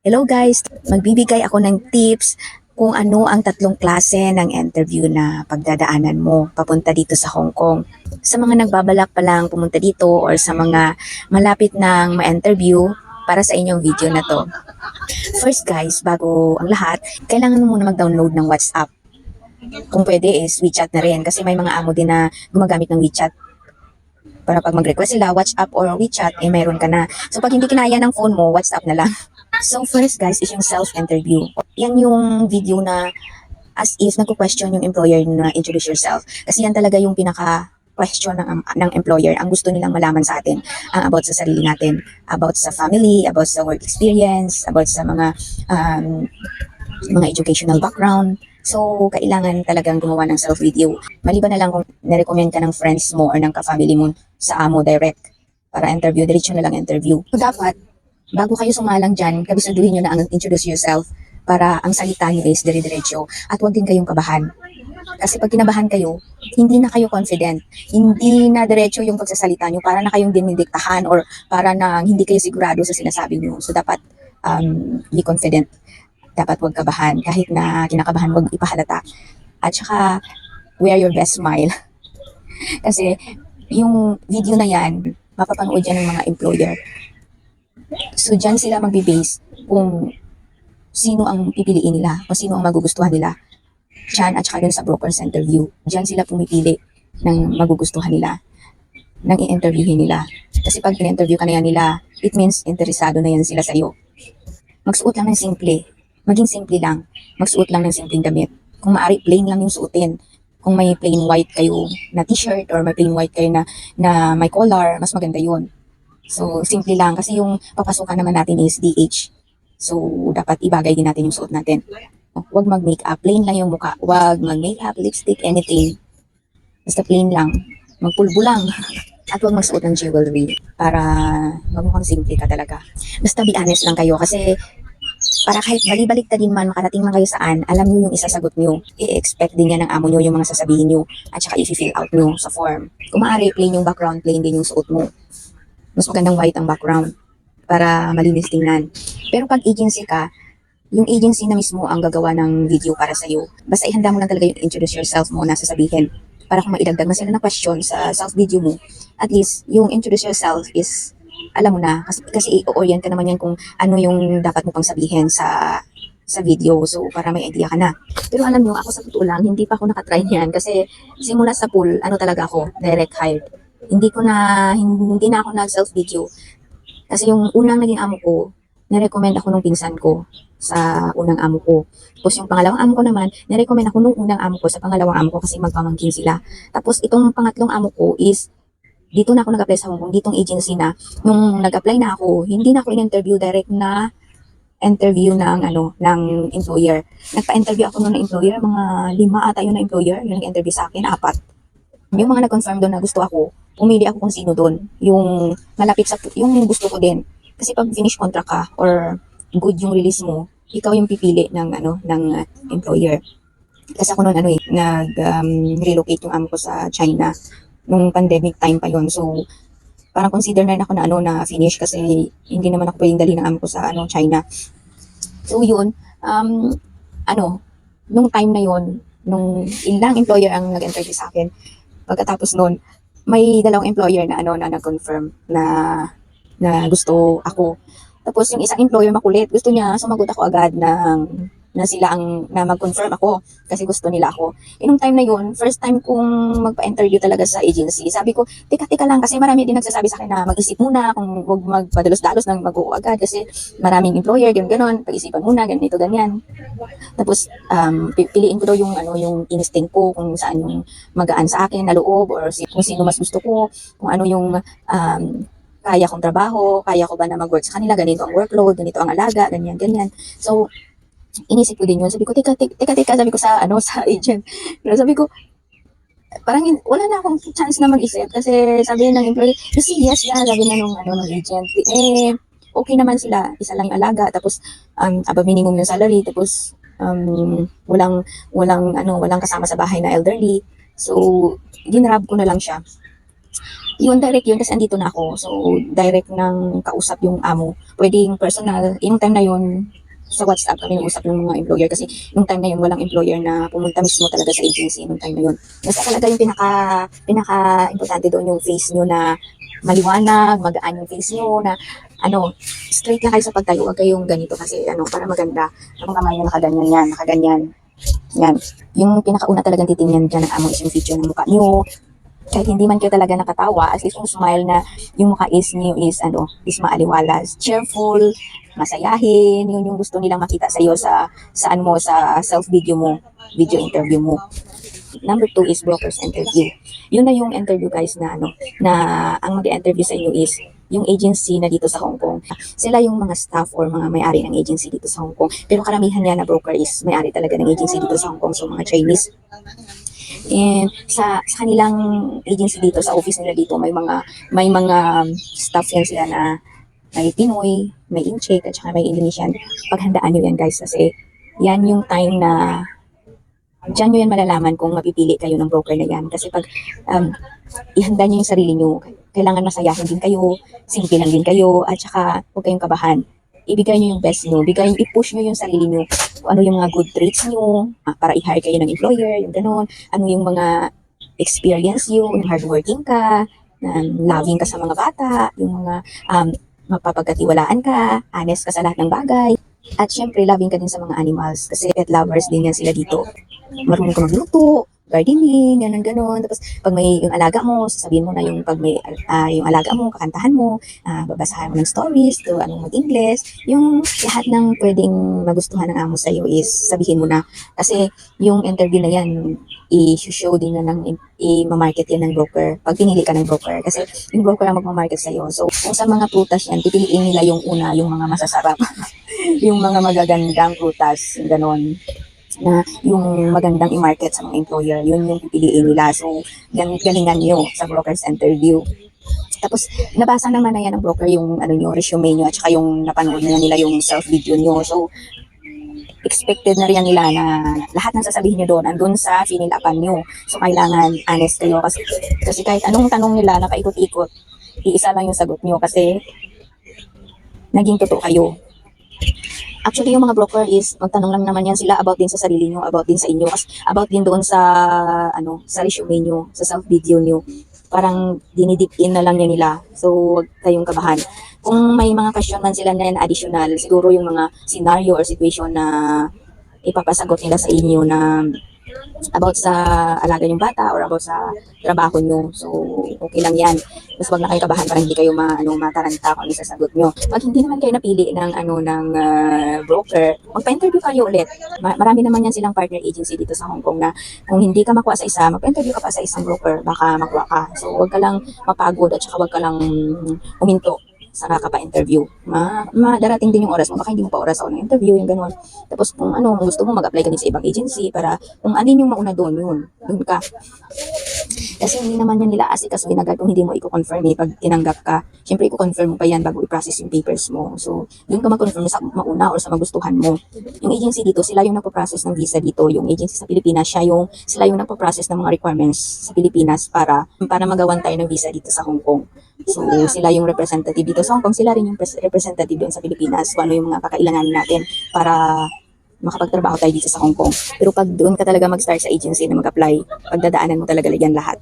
Hello guys! Magbibigay ako ng tips kung ano ang tatlong klase ng interview na pagdadaanan mo papunta dito sa Hong Kong. Sa mga nagbabalak pa lang pumunta dito or sa mga malapit ng ma-interview para sa inyong video na to. First guys, bago ang lahat, kailangan mo muna mag-download ng WhatsApp. Kung pwede is WeChat na rin kasi may mga amo din na gumagamit ng WeChat para pag mag-request sila, WhatsApp or WeChat, mayroon ka na. So pag hindi kinaya ng phone mo, WhatsApp na lang. So first guys is yung self-interview. Yan yung video na as if nagko-question yung employer na introduce yourself. Kasi yan talaga yung pinaka-question ng employer. Ang gusto nilang malaman sa atin about sa sarili natin, about sa family, about sa work experience, about sa mga educational background. So, kailangan talagang gumawa ng self-video. Maliban na lang kung nirecommend ka ng friends mo or ng ka-family mo sa amo direct para interview, diretso na lang interview. So, dapat bago kayo sumalang dyan, kabisaduhin nyo na ang introduce yourself para ang salita nyo is dire-diretso at huwag din kayong kabahan. Kasi pag kinabahan kayo, hindi na kayo confident. Hindi na diretso yung pagsasalita nyo para na kayong dinidiktahan or para na hindi kayo sigurado sa sinasabi nyo. So dapat be confident. Dapat huwag kabahan. Kahit na kinakabahan, huwag ipahalata. At saka, wear your best smile. Kasi yung video na yan, mapapanood yan ng mga employer. So, dyan sila magbe-base kung sino ang pipiliin nila o sino ang magugustuhan nila. Dyan at saka dun sa broker's interview. Dyan sila pumipili ng magugustuhan nila, ng i-interviewin nila. Kasi pag in-interview ka na yan nila, it means interesado na yan sila sa'yo. Magsuot lang ng simple. Maging simple lang. Magsuot lang ng simpleng damit. Kung maaari, plain lang yung suotin. Kung may plain white kayo na t-shirt or may plain white kayo na may collar, mas maganda yun. So, simple lang. Kasi yung papasukan naman natin is DH. So, dapat ibagay din natin yung suot natin. Huwag mag-makeup. Plain lang yung mukha. Huwag mag-makeup, lipstick, anything. Basta plain lang. Magpulbo lang. At huwag magsuot ng jewelry para magmukhang simple ka talaga. Basta be honest lang kayo kasi para kahit bali-balik din man, makarating man kayo saan, alam nyo yung isasagot nyo. I-expect din yan ng amo nyo yung mga sasabihin nyo at saka i-fill out nyo sa form. Kung maaari, plain yung background, plain din yung suot mo. Mas magandang white ang background para malinis tingnan. Pero pag agency ka, yung agency na mismo ang gagawa ng video para sa'yo. Basta ihanda mo lang talaga yung introduce yourself mo na sasabihin. Para kung maidagdag na sila ng question sa self-video mo, at least yung introduce yourself is alam mo na. Kasi i-orient ka naman yan kung ano yung dapat mo pang sabihin sa video. So, para may idea ka na. Pero alam nyo, ako sa totoo lang, hindi pa ako nakatry yan. Kasi simula sa pool, ano talaga ako, direct hired. Hindi na ako nag-self-video. Kasi yung unang naging amo ko, nirecommend ako nung pinsan ko sa unang amo ko. Tapos yung pangalawang amo ko naman, nirecommend ako nung unang amo ko sa pangalawang amo ko kasi magpamangkin sila. Tapos itong pangatlong amo ko is, dito na ako nag-apply sa Hong Kong, ditong agency na. Nung nag-apply na ako, hindi na ako in-interview, direct na interview ng employer. Nagpa-interview ako noon ng employer, mga 5 ata yun na employer, yung nag-interview sa akin, 4. Yung mga nag-confirm doon na gusto ako, pumili ako kung sino doon. Yung malapit sa, yung gusto ko din. Kasi pag finish contract ka, or good yung release mo, ikaw yung pipili ng employer. Kasi ako noon relocate yung amo ko sa China nung pandemic time pa yon. So parang consider na rin ako na finish kasi hindi naman ako pwedeng dali ng amo ko sa China. So yun, nung time na yon, nung ilang employer ang nag-interview sa akin. Pagkatapos noon, may dalawang employer na na nag-confirm na gusto ako. Tapos yung isang employer makulit, gusto niya sumagot ako agad na sila ang na mag-confirm ako kasi gusto nila ako. Nung time na yun, first time kong magpa-interview talaga sa agency. Sabi ko, teka lang kasi marami din nagsasabi sa akin na mag-isip muna kung huwag magpadalos-dalos ng mag-oo agad kasi maraming employer, gano'n, pag-isipan muna, ganito, ganyan. Tapos pipiliin ko daw yung instinct ko kung saan yung magaan sa akin na loob or kung sino mas gusto ko, kung ano yung kaya kong trabaho, kaya ko ba na mag-work sa kanila, ganito ang workload, ganito ang alaga, ganyan. So, inisip ko din yun. Sabi ko, teka, sabi ko sa agent. Pero sabi ko, parang wala na akong chance na mag-isip kasi sabi ng employee, yes, sabi na nung agent. Okay naman sila, isa lang yung alaga, tapos above minimum yung salary, tapos walang kasama sa bahay na elderly. So, ginrab ko na lang siya. Yun, direct yun, kasi andito na ako. So, direct ng kausap yung amo. Pwedeng personal. Yung time na yun, sa WhatsApp kami usap yung mga employer kasi yung time na yun walang employer na pumunta mismo talaga sa agency nung time na yun. Kasi talaga yung pinaka importante doon yung face nyo na maliwanag, magaan yung face nyo na ano, straight lang kayo sa pagtayo, wag kayong ganito kasi ano, para maganda. Ang kamay nyo nakaganyan yan, nakaganyan. Yan. Yung pinakauna talagang titingnan dyan ng amo is yung feature ng mukha nyo, kahit hindi man kayo talaga nakatawa, at least yung smile na yung mukha is niyo is ano, is maaliwalas, cheerful, masayahin, yun yung gusto nilang makita sa iyo sa ano mo, sa self video mo, video interview mo. Number 2 is broker's interview. Yun na yung interview guys na ano, na ang mag-interview sa inyo is yung agency na dito sa Hong Kong. Sila yung mga staff or mga may-ari ng agency dito sa Hong Kong. Pero karamihan yan na broker is may-ari talaga ng agency dito sa Hong Kong. So mga Chinese. And sa kanilang agency dito, sa office nila dito, may mga staff yan sila na may Pinoy, may Incheck, at saka may Indonesian. Paghandaan nyo yan guys kasi yan yung time na diyan nyo yan malalaman kung mapipili kayo ng broker na yan. Kasi pag ihanda nyo yung sarili nyo, kailangan masayahin din kayo, simple lang din kayo, at saka huwag kayong kabahan. Ibigay nyo yung best nyo, i-push nyo yung sarili nyo, kung ano yung mga good traits nyo, para i-hire kayo ng employer, yung ganun, ano yung mga experience nyo, yung hardworking ka, loving ka sa mga bata, yung mga mapapagkatiwalaan ka, honest ka sa lahat ng bagay, at syempre loving ka din sa mga animals, kasi pet lovers din yan sila dito. Marunong ka magluto, gardening, ganun. Tapos, pag may yung alaga mo, sasabihin mo na yung pag may yung alaga mo, kakantahan mo, babasahan mo ng stories, to anong mag-Ingles, yung lahat ng pwedeng magustuhan ng amo sa'yo is sabihin mo na. Kasi yung interview na yan, i-show din na ng i-market yan ng broker. Pag pinili ka ng broker, kasi yung broker ang magmamarket sa'yo. So, kung sa mga prutas yan, pipiliin nila yung una, yung mga masasarap, yung mga magagandang prutas, ganon na yung magandang i-market sa mga employer, yun yung pipiliin nila. So, galingan nyo sa broker's interview. Tapos, nabasa naman na yan ng broker yung ano nyo, resume nyo, at saka yung napanood na nila yung self-video nyo. So, expected na rin nila na lahat ng sasabihin nyo doon, andun sa finilapan nyo. So, kailangan honest kayo. Kasi kahit anong tanong nila na paikot-ikot, iisa lang yung sagot nyo kasi naging totoo kayo. Actually, yung mga broker is, magtanong lang naman yan sila about din sa sarili nyo, about din sa inyo, about din doon sa, ano, sa resume nyo, sa self-video nyo. Parang dinidip in na lang yan nila. So, huwag kayong kabahan. Kung may mga question man sila na additional, siguro yung mga scenario or situation na ipapasagot nila sa inyo na about sa alaga yung bata or about sa trabaho nyo. So, okay lang yan. Mas wag na kayo kabahan para hindi kayo mataranta kung ano sasagot nyo. Pag hindi naman kayo napili ng broker, magpa-interview kayo ulit. Marami naman yan silang partner agency dito sa Hong Kong na kung hindi ka makuha sa isa, magpa-interview ka pa sa isang broker, baka makuha ka. So, wag ka lang mapagod at saka wag ka lang huminto sa kakapa-interview. Darating din yung oras mo, baka hindi mo pa oras ako ng interview, yung gano'n. Tapos kung ano, gusto mo mag-apply ka din sa ibang agency para kung alin yung mauna doon, doon ka. Kasi hindi naman yan nila asikasuhin agad kung hindi mo i-confirm pag tinanggap ka. Siyempre i-confirm mo pa yan bago i-process yung papers mo. So, doon ka mag-confirm sa mauna or sa magustuhan mo. Yung agency dito, sila yung nagpo-process ng visa dito. Yung agency sa Pilipinas, sila yung nagpo-process ng mga requirements sa Pilipinas para magawan tayo ng visa dito sa Hong Kong. So, sila yung representative dito sa Hong Kong, sila rin yung representative doon sa Pilipinas kung ano yung mga kakailanganin natin para makapagtrabaho tayo dito sa Hong Kong. Pero pag doon ka talaga mag-start sa agency na mag-apply, pagdadaanan mo talaga yan lahat.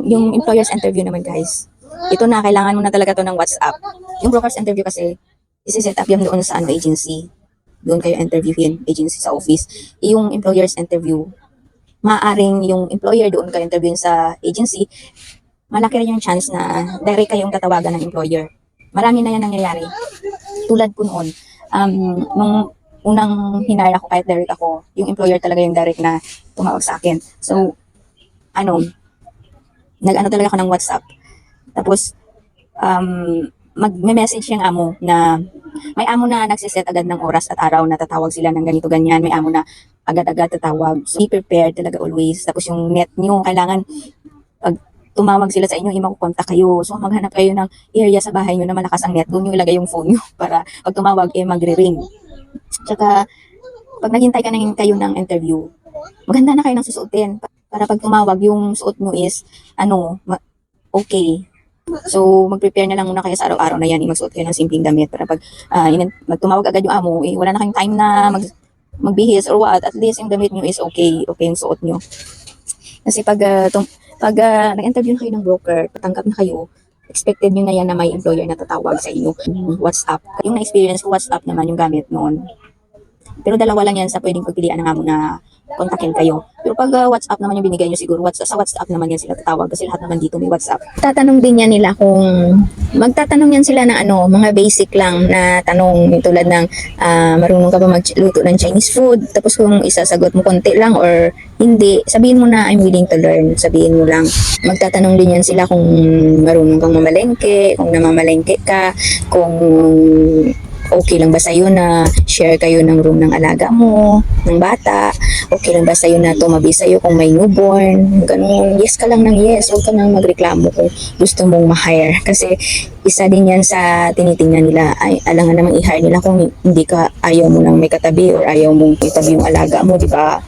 Yung employer's interview naman guys, ito na, kailangan mo na talaga to ng WhatsApp. Yung broker's interview kasi, isi-set up yan doon sa agency. Doon kayo interviewin, agency sa office. Yung employer's interview, maaaring yung employer doon kayo interviewin sa agency, malaki rin yung chance na direct kayong tatawagan ng employer. Marami na yan nangyayari. Tulad ko noon, nung unang hinire ako, kahit direct ako, yung employer talaga yung direct na tumawag sa akin. So, nag-ano talaga ako ng WhatsApp. Tapos, mag-message yung amo na, may amo na nagsiset agad ng oras at araw na tatawag sila ng ganito, ganyan. May amo na agad-agad tatawag. So, be prepared talaga always. Tapos yung net nyo, kailangan, pag tumawag sila sa inyo, makukontak kayo. So, maghanap kayo ng area sa bahay nyo na malakas ang net. Doon nyo ilagay yung phone nyo para pag tumawag, magre-ring. Tsaka, pag naghintay kayo ng interview, maganda na kayo ng susuotin. Para pag tumawag, yung suot nyo is, okay. So, mag-prepare na lang muna kayo sa araw-araw na yan. Magsuot kayo ng simpleng damit para pag magtumawag agad yung amo, wala na kayong time na magbihis or what. At least yung damit nyo is okay. Okay yung suot nyo. Kasi pag nag-interview na kayo ng broker, patanggap na kayo, expected nyo na yan na may employer na tatawag sa inyo. WhatsApp. Yung na-experience ko, WhatsApp naman yung gamit noon. Pero dalawa lang yan sa pwedeng pagpilian ng amo na kontakin kayo. Pero pag WhatsApp naman yung binigay nyo siguro, sa WhatsApp naman yan sila tatawag kasi lahat naman dito may WhatsApp. Tatanong din yan nila kung, magtatanong yan sila ng mga basic lang na tanong tulad ng marunong ka ba magluto ng Chinese food? Tapos kung isasagot mo konti lang or hindi, sabihin mo na I'm willing to learn. Sabihin mo lang. Magtatanong din yan sila kung marunong kang mamalengke, kung namamalengke ka, kung okay lang ba sa'yo na share kayo ng room ng alaga mo, ng bata? Okay lang ba sa'yo na tumabi sa'yo kung may newborn? Ganun. Yes ka lang ng yes. Huwag ka nang magreklamo kung gusto mong ma-hire. Kasi isa din yan sa tinitingnan nila. Ay, alangan namang i-hire nila kung hindi ka, ayaw mo nang may katabi or ayaw mong itabi yung alaga mo, di ba?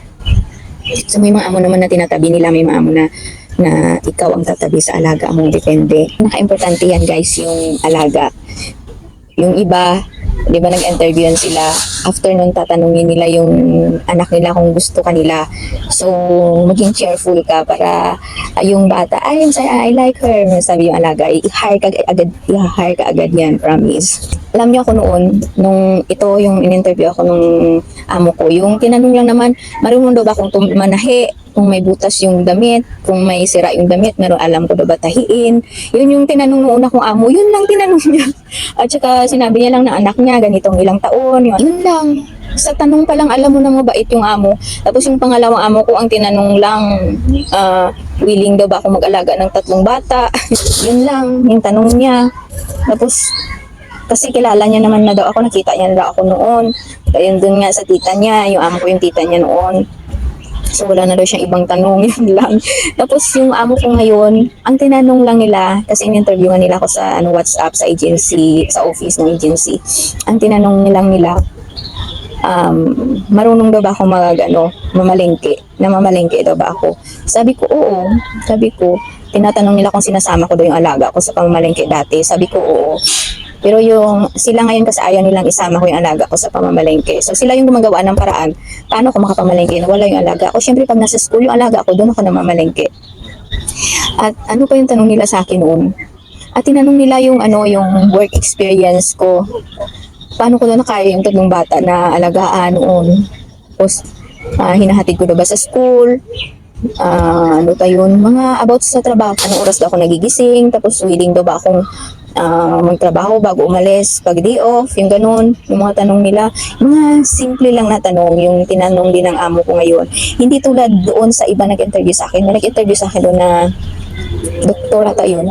So may mga amo naman na tinatabi nila, may mga amo na ikaw ang tatabi sa alaga mo. Depende. Naka-importante yan guys, yung alaga. Yung iba, di ba nag-interview yan sila, after nun tatanungin nila yung anak nila kung gusto kanila. So, maging cheerful ka para yung bata, I like her. Sabi yung alaga, i-hire ka agad yan, promise. Alam niyo ako noon, nung ito yung in-interview ako nung amo ko, yung tinanong lang naman, marunong daw ba akong manahe? Kung may butas yung damit, kung may sira yung damit, alam ko daw ba tahiin? Yun yung tinanong ng una kong amo, yun lang tinanong niya. At saka sinabi niya lang na anak niya, ganitong ilang taon, yun lang. Sa tanong pa lang, alam mo na mabait yung amo. Tapos yung pangalawang amo ko, ang tinanong lang, willing daw ba ako mag-alaga ng 3 bata? Yun lang, yung tanong niya. Tapos, kasi kilala niya naman na daw ako, nakita niya na daw ako noon. Kaya dun nga sa tita niya, yung amo ko yung tita niya noon. So wala na daw siyang ibang tanong, yun lang. Tapos yung amo ko ngayon, ang tinanong lang nila, kasi in-interviewan nila ako sa WhatsApp, sa agency, sa office ng agency. Ang tinanong nilang nila, marunong daw ba ako mamalengke? Namamalengke daw ba ako? Sabi ko, oo. Sabi ko, tinatanong nila kung sinasama ko daw yung alaga ko sa pamamalengke dati. Sabi ko, oo. Pero sila ngayon kasi ayaw nilang isama ko yung alaga ko sa pamamalengke. So sila yung gumagawa ng paraan. Paano ko makapamalengke na wala yung alaga ko? Siyempre pag nasa school yung alaga ko, doon ako namamalengke. At ano pa yung tanong nila sa akin noon? At tinanong nila yung yung work experience ko. Paano ko na nakaya yung 3 bata na alagaan noon? Tapos hinahatid ko na ba sa school? Ano pa yun? Mga about sa trabaho. Anong oras daw ako nagigising? Tapos willing daw ba akong magtrabaho bago umalis, pag day off, yung ganun, yung mga tanong nila, mga simple lang na tanong, yung tinanong din ng amo ko ngayon. Hindi tulad doon sa iba nag-interview sa akin, nag-interview sa akin doon na doktor ata yun.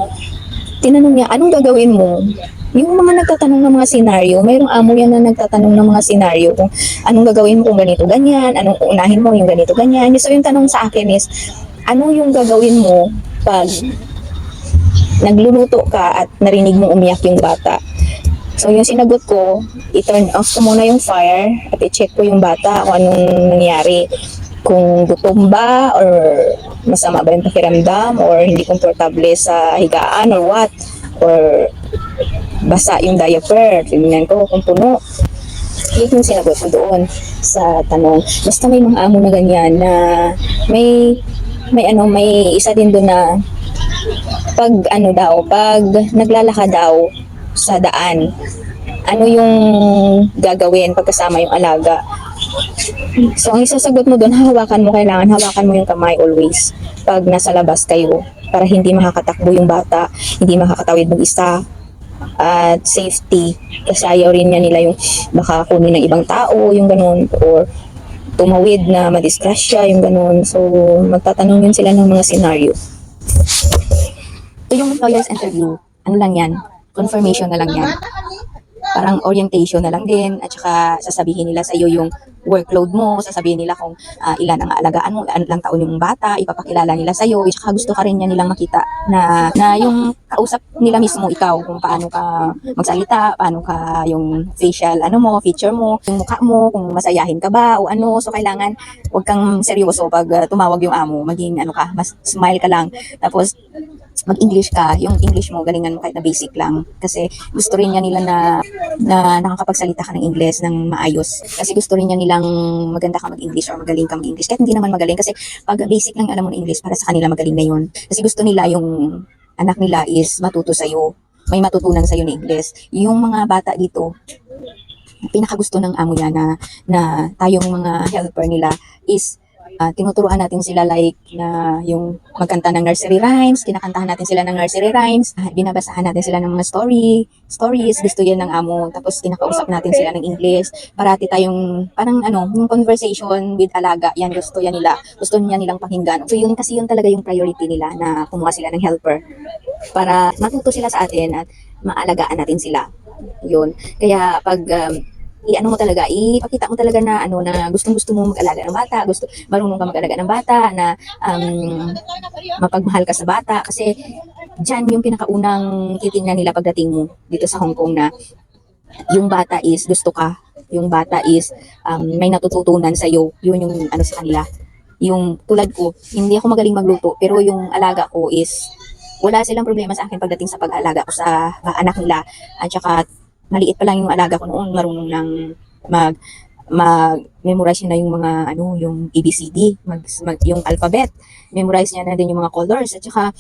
Tinanong niya, anong gagawin mo? Yung mga nagtatanong ng mga senaryo, mayroong amo yan na nagtatanong ng mga senaryo kung anong gagawin mo kung ganito, ganyan, anong uunahin mo, yung ganito, ganyan. So yung tanong sa akin is, ano yung gagawin mo pag nagluluto ka at narinig mong umiyak yung bata? So yung sinagot ko, i-turn off ko muna yung fire at i-check ko yung bata kung anong nangyari. Kung gutom ba or masama ba yung pakiramdam or hindi komportable sa higaan or what. Or basa yung diaper. Tingnan ko kung puno. Yun yung sinagot ko doon sa tanong. Basta may mga amo na ganyan na may isa din doon na pag pag naglalakad daw sa daan, ano yung gagawin pagkasama yung alaga? So ang isasagot mo doon, kailangan hawakan mo yung kamay always pag nasa labas kayo para hindi makakatakbo yung bata, hindi makakatawid mag-isa, at safety. Kasi ayaw rin niya nila yung baka kunin ng ibang tao, yung ganun, or tumawid na madisgrasya, yung ganun. So magtatanong yun sila ng mga scenario. So yung employer's interview, ano lang yan, confirmation na lang yan. Parang orientation na lang din, at saka sasabihin nila sa iyo yung workload mo, sasabihin nila kung ilan ang aalagaan mo, ilang taon yung bata, ipapakilala nila sa'yo, tsaka gusto ka rin niya nilang makita na yung kausap nila mismo ikaw, kung paano ka magsalita, paano ka yung facial, feature mo, yung mukha mo, kung masayahin ka ba, o ano, so kailangan huwag kang seryoso pag tumawag yung amo, maging mas smile ka lang, tapos mag-English ka, yung English mo, galingan mo kahit na basic lang. Kasi gusto rin niya nila na nakakapagsalita ka ng English ng maayos. Kasi gusto rin niya nilang maganda ka mag-English or magaling ka mag-English. Kahit hindi naman magaling, kasi pag basic lang yung alam mo ng English, para sa kanila magaling na yun. Kasi gusto nila yung anak nila is matuto sa'yo. May matutunan sa'yo ng English. Yung mga bata dito, pinakagusto ng amo niya na tayong mga helper nila is tinuturuan natin sila like na yung magkanta ng nursery rhymes, kinakantahan natin sila ng nursery rhymes, binabasahan natin sila ng mga stories, gusto yan ng amo, tapos kinakausap natin sila ng English, parati tayong parang yung conversation with alaga, yan gusto yan nila, gusto niya nilang pakinggan. So yun kasi yun talaga yung priority nila na kumuha sila ng helper para matuto sila sa atin at maalagaan natin sila. Yun. Kaya pag mo talaga, ipakita mo talaga na na gustong-gusto mo mag-alaga ng bata, marunong ka mag-alaga ng bata, na mapagmahal ka sa bata, kasi diyan yung pinakaunang titingnan nila pagdating mo dito sa Hong Kong, na yung bata is gusto ka, yung bata is may natututunan sa iyo. Yun yung sa kanila. Yung tulad ko, hindi ako magaling magluto, pero yung alaga ko is wala silang problema sa akin pagdating sa pag-alaga ko sa anak nila. At saka maliit pa lang yung alaga ko noon, marunong nang mag-memorize niya na yung mga yung ABCD, yung alphabet. Memorize niya na din yung mga colors, at saka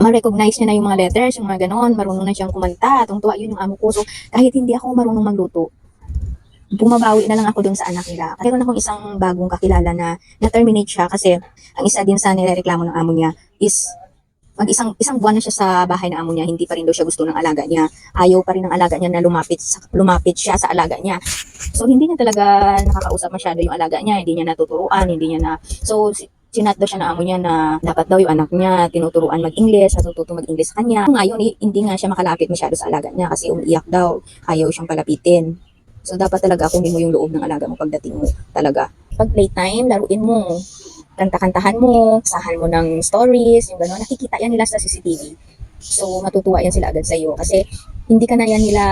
ma-recognize niya na yung mga letters, yung mga ganon, marunong na siyang kumanta, tungtuwa yun yung amo ko. So kahit hindi ako marunong magluto, bumabawi na lang ako dun sa anak nila. Meron akong isang bagong kakilala na na-terminate siya kasi ang isa din sa nirereklamo ng amo niya is isang buwan na siya sa bahay ng amo niya, hindi pa rin daw siya gusto ng alaga niya. Ayaw pa rin ng alaga niya na lumapit siya sa alaga niya. So hindi niya talaga nakakausap masyado yung alaga niya, hindi niya natuturuan, so sinat daw siya ng amo niya na dapat daw yung anak niya tinuturuan mag-English, natututo mag-English sa kanya. Ngayon hindi nga siya makalapit masyado sa alaga niya kasi umiiyak daw, ayaw siyang palapitin. So dapat talaga kunin mo yung loob ng alaga mo pagdating mo talaga. Pag playtime, laruin mo, kanta-kantahan mo, sahan mo ng stories, yung gano'n, nakikita yan nila sa CCTV. So, matutuwa yan sila agad sa'yo. Kasi, hindi ka na yan nila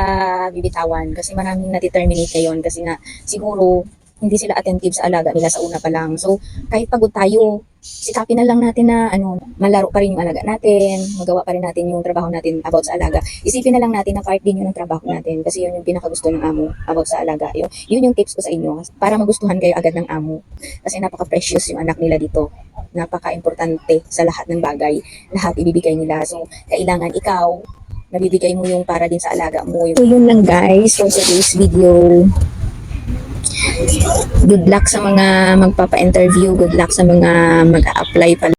bibitawan. Kasi maraming na-determinate ngayon. Kasi nga, siguro, hindi sila attentive sa alaga nila sa una pa lang. So, kahit pagod tayo, sikapin na lang natin na malaro pa rin yung alaga natin, magawa pa rin natin yung trabaho natin about sa alaga. Isipin na lang natin na part din yun ng trabaho natin, kasi yun yung pinakagusto ng amo about sa alaga. Yun yung tips ko sa inyo para magustuhan kayo agad ng amo, kasi napaka-precious yung anak nila dito, napaka-importante sa lahat ng bagay, lahat ibibigay nila. So kailangan ikaw nabibigay mo yung para din sa alaga mo. So yun lang guys for today's video. Good luck sa mga magpapa-interview, good luck sa mga mag-a-apply pa